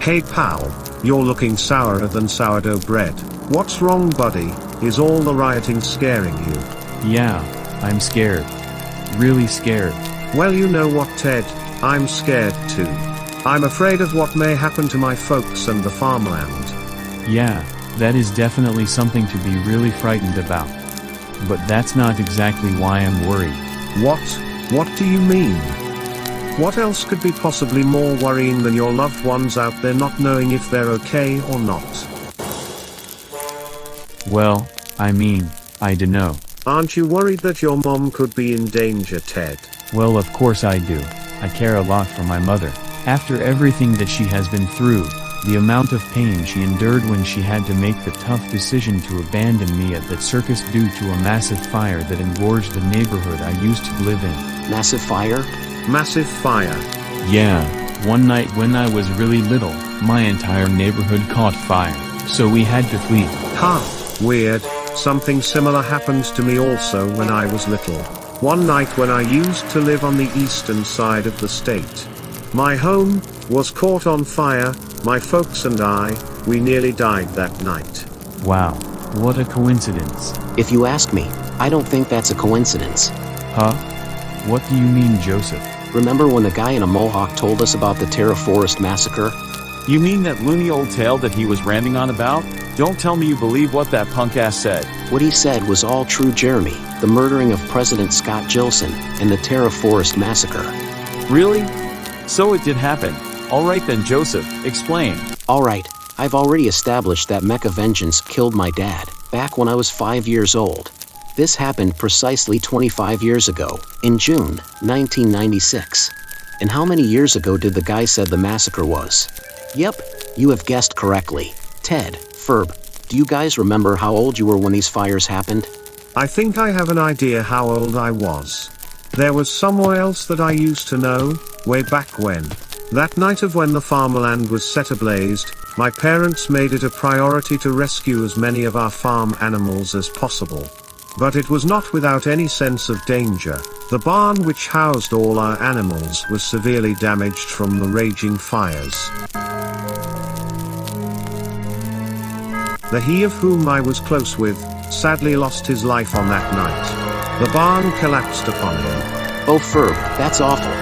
Hey pal, you're looking sourer than sourdough bread. What's wrong, buddy? Is all the rioting scaring you? Yeah, I'm scared. Really scared. Well, you know what, Ted? I'm scared too. I'm afraid of what may happen to my folks and the farmland. Yeah, that is definitely something to be really frightened about. But that's not exactly why I'm worried. What? What do you mean? What else could be possibly more worrying than your loved ones out there not knowing if they're okay or not? Well, I dunno. Aren't you worried that your mom could be in danger, Ted? Well, of course I do. I care a lot for my mother. After everything that she has been through, the amount of pain she endured when she had to make the tough decision to abandon me at that circus due to a massive fire that engorged the neighborhood I used to live in. Massive fire? Massive fire. Yeah, one night when I was really little, my entire neighborhood caught fire, so we had to flee. Weird. Something similar happened to me also when I was little. One night when I used to live on the eastern side of the state. My home was caught on fire. My folks and I, we nearly died that night. Wow, what a coincidence. If you ask me, I don't think that's a coincidence. Huh? What do you mean, Joseph? Remember when the guy in a mohawk told us about the Terra Forest Massacre? You mean that loony old tale that he was ranting on about? Don't tell me you believe what that punk ass said. What he said was all true, Jeremy. The murdering of President Scott Gilson and the Terra Forest Massacre. Really? So it did happen. Alright then, Joseph, explain. Alright, I've already established that Mecha Vengeance killed my dad, back when I was 5 years old. This happened precisely 25 years ago, in June, 1996. And how many years ago did the guy said the massacre was? Yep, you have guessed correctly. Ted, Ferb, do you guys remember how old you were when these fires happened? I think I have an idea how old I was. There was someone else that I used to know, way back when. That night of when the farmland was set ablaze, my parents made it a priority to rescue as many of our farm animals as possible. But it was not without any sense of danger. The barn which housed all our animals was severely damaged from the raging fires. He of whom I was close with, sadly lost his life on that night. The barn collapsed upon him. Oh Ferb, that's awful.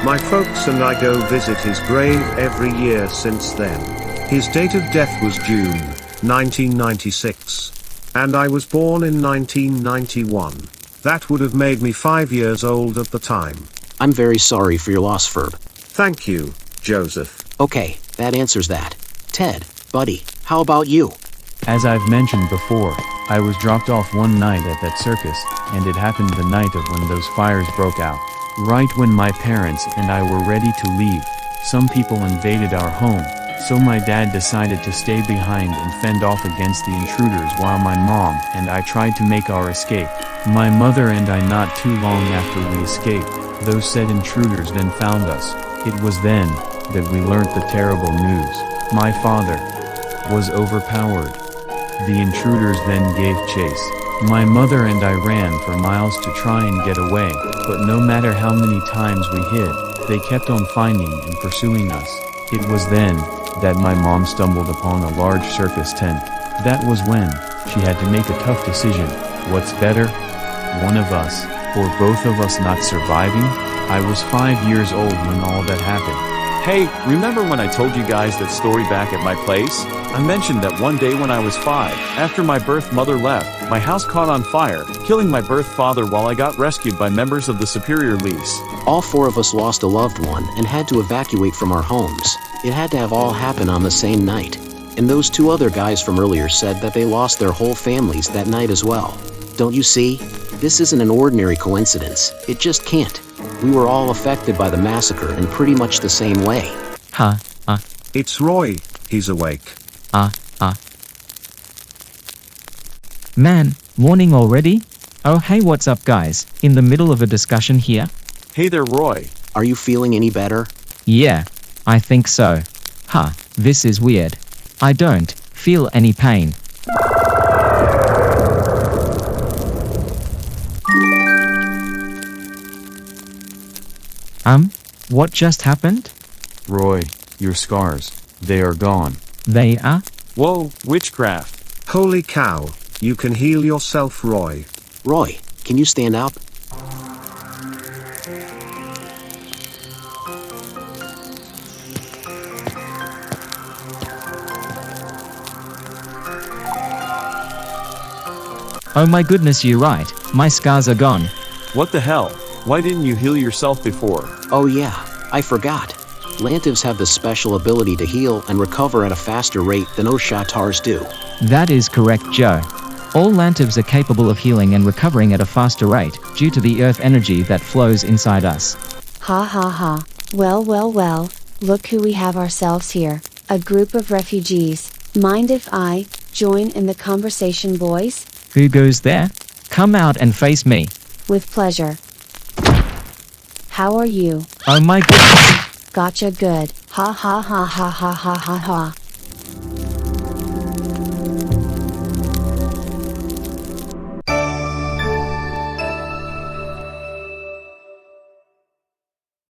My folks and I go visit his grave every year since then. His date of death was June 1996. And I was born in 1991. That would have made me 5 years old at the time. I'm very sorry for your loss, Ferb. Thank you, Joseph. Okay, that answers that. Ted, buddy, how about you? As I've mentioned before, I was dropped off one night at that circus, and it happened the night of when those fires broke out. Right when my parents and I were ready to leave, some people invaded our home, so my dad decided to stay behind and fend off against the intruders while my mom and I tried to make our escape. My mother and I, not too long after we escaped, those said intruders then found us. It was then that we learnt the terrible news. My father was overpowered. The intruders then gave chase. My mother and I ran for miles to try and get away, but no matter how many times we hid, they kept on finding and pursuing us. It was then that my mom stumbled upon a large circus tent. That was when she had to make a tough decision. What's better? One of us, or both of us not surviving? I was 5 years old when all that happened. Hey, remember when I told you guys that story back at my place? I mentioned that one day when I was 5, after my birth mother left, my house caught on fire, killing my birth father while I got rescued by members of the Superior Lease. All 4 of us lost a loved one and had to evacuate from our homes. It had to have all happen on the same night. And those 2 other guys from earlier said that they lost their whole families that night as well. Don't you see? This isn't an ordinary coincidence. It just can't. We were all affected by the massacre in pretty much the same way. It's Roy. He's awake. Man, morning already? Oh hey, what's up guys? In the middle of a discussion here? Hey there, Roy. Are you feeling any better? Yeah, I think so. This is weird. I don't feel any pain. What just happened? Roy, your scars. They are gone. They are? Whoa, witchcraft. Holy cow, you can heal yourself, Roy. Roy, can you stand up? Oh my goodness, you're right. My scars are gone. What the hell? Why didn't you heal yourself before? Oh yeah, I forgot. Lantivs have the special ability to heal and recover at a faster rate than Oshatars do. That is correct, Joe. All Lantivs are capable of healing and recovering at a faster rate, due to the earth energy that flows inside us. Ha ha ha. Well, well, well, look who we have ourselves here. A group of refugees. Mind if I join in the conversation, boys? Who goes there? Come out and face me. With pleasure. How are you? Oh my goodness. Gotcha, good. Ha ha ha ha ha ha ha ha.